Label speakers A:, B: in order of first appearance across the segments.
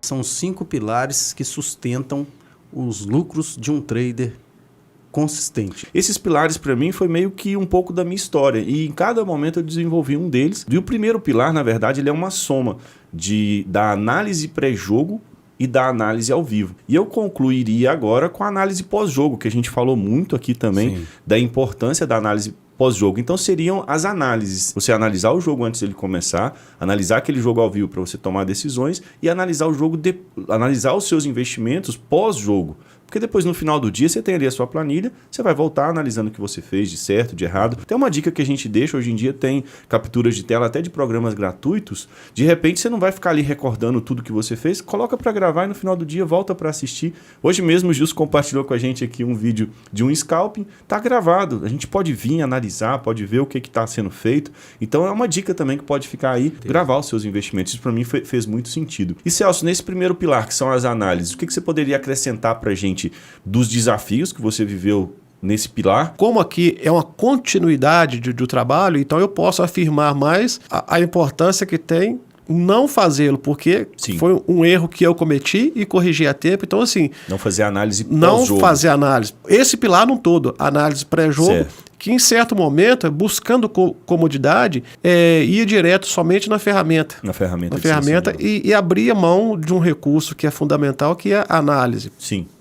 A: São 5 pilares que sustentam os lucros de um trader consistente.
B: Esses pilares, para mim, foi meio que um pouco da minha história. E em cada momento eu desenvolvi um deles. E o primeiro pilar, na verdade, ele é uma soma da análise pré-jogo e da análise ao vivo. E eu concluiria agora com a análise pós-jogo, que a gente falou muito aqui também, da importância da análise pós-jogo. Então seriam as análises. Você analisar o jogo antes dele começar, analisar aquele jogo ao vivo para você tomar decisões e analisar o jogo, analisar os seus investimentos pós-jogo. Porque depois, no final do dia, você tem ali a sua planilha, você vai voltar analisando o que você fez de certo, de errado. Tem uma dica que a gente deixa, hoje em dia tem capturas de tela até de programas gratuitos. De repente, você não vai ficar ali recordando tudo que você fez, coloca para gravar e no final do dia volta para assistir. Hoje mesmo o Gilson compartilhou com a gente aqui um vídeo de um scalping, tá gravado. A gente pode vir analisar, pode ver o que está sendo feito. Então é uma dica também que pode ficar aí, gravar os seus investimentos. Isso para mim fez muito sentido. E Celso, nesse primeiro pilar, que são as análises, o que você poderia acrescentar para a gente dos desafios que você viveu nesse pilar?
C: Como aqui é uma continuidade do trabalho, então eu posso afirmar mais a importância que tem não fazê-lo, porque foi um erro que eu cometi e corrigi a tempo. Então, assim...
B: Não fazer análise pós-jogo.
C: Não fazer análise. Esse pilar não todo, análise pré-jogo, que em certo momento, buscando comodidade, ia direto somente na ferramenta.
B: Na ferramenta.
C: E abria mão de um recurso que é fundamental, que é a análise.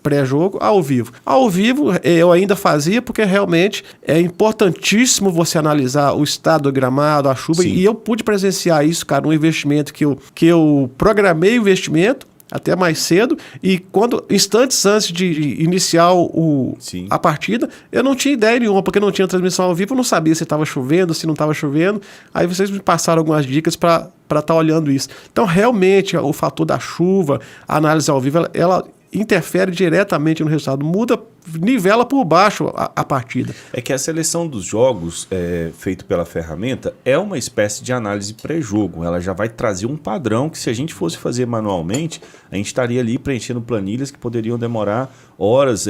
C: Pré-jogo ao vivo. Ao vivo eu ainda fazia porque realmente é importantíssimo você analisar o estado do gramado, a chuva. E eu pude presenciar isso, cara, um investimento que eu programei o investimento até mais cedo, e instantes antes de iniciar a partida, eu não tinha ideia nenhuma, porque não tinha transmissão ao vivo, eu não sabia se estava chovendo, se não estava chovendo. Aí vocês me passaram algumas dicas para estar olhando isso. Então, realmente, o fator da chuva, a análise ao vivo, ela interfere diretamente no resultado, nivela por baixo a partida.
B: É que a seleção dos jogos feito pela ferramenta é uma espécie de análise pré-jogo. Ela já vai trazer um padrão que, se a gente fosse fazer manualmente, a gente estaria ali preenchendo planilhas que poderiam demorar horas,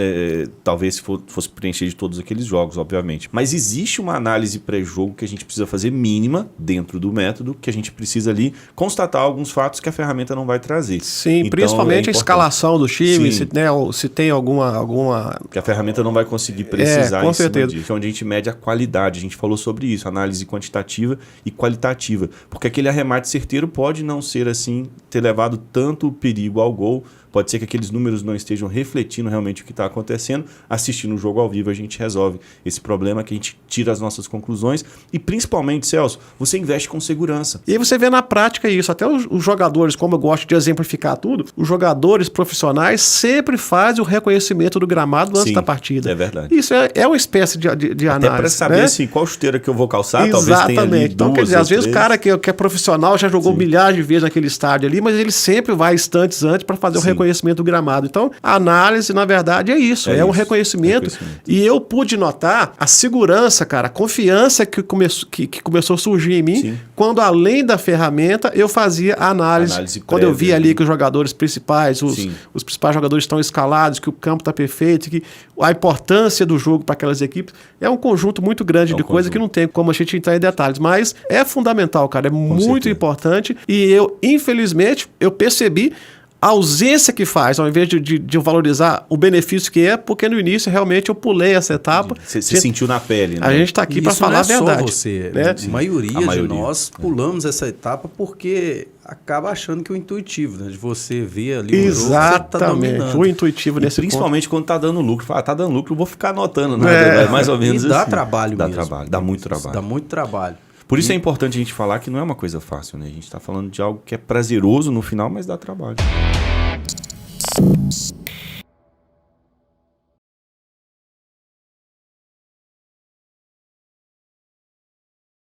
B: talvez se fosse preencher de todos aqueles jogos, obviamente. Mas existe uma análise pré-jogo que a gente precisa fazer mínima dentro do método, que a gente precisa ali constatar alguns fatos que a ferramenta não vai trazer.
C: Sim, então, principalmente a escalação do time, se tem alguma...
B: Que a ferramenta não vai conseguir precisar em cima disso. Onde a gente mede a qualidade. A gente falou sobre isso, análise quantitativa e qualitativa. Porque aquele arremate certeiro pode não ser assim, ter levado tanto perigo ao gol. Pode ser que aqueles números não estejam refletindo realmente o que está acontecendo. Assistindo o jogo ao vivo, a gente resolve esse problema, que a gente tira as nossas conclusões. E principalmente, Celso, você investe com segurança.
C: E aí você vê na prática isso. Até os jogadores, como eu gosto de exemplificar tudo, os jogadores profissionais sempre fazem o reconhecimento do gramado antes da partida.
B: É verdade.
C: Isso é uma espécie de análise.
B: Até para saber assim, qual chuteira que eu vou calçar, talvez tenha ali
C: então, quer dizer, às vezes o cara que é profissional já jogou milhares de vezes naquele estádio ali, mas ele sempre vai instantes antes para fazer o reconhecimento do gramado. Então, a análise, na verdade, é isso. É um reconhecimento. E eu pude notar a segurança, cara, a confiança que começou a surgir em mim quando, além da ferramenta, eu fazia a análise quando eu via ali que os jogadores principais, os principais jogadores estão escalados, que o campo está perfeito, que a importância do jogo para aquelas equipes é um conjunto muito grande de coisa que não tem como a gente entrar em detalhes. Mas é fundamental, cara. É muito importante. E eu, infelizmente, eu percebi a ausência que faz, ao invés de valorizar o benefício que é, porque no início realmente eu pulei essa etapa.
B: Você sentiu na pele, né?
C: A gente está aqui para falar a verdade.
A: Só você, né? A maioria de nós pulamos essa etapa porque acaba achando que o intuitivo, né? De você ver ali o jogo,
C: exatamente, o intuitivo nesse
B: principalmente quando tá dando lucro. Fala, tá dando lucro, eu vou ficar anotando nada, mais ou menos.
A: E dá trabalho mesmo.
B: Dá muito trabalho.
A: Dá muito trabalho.
B: Por isso é importante a gente falar que não é uma coisa fácil, né? A gente está falando de algo que é prazeroso no final, mas dá trabalho.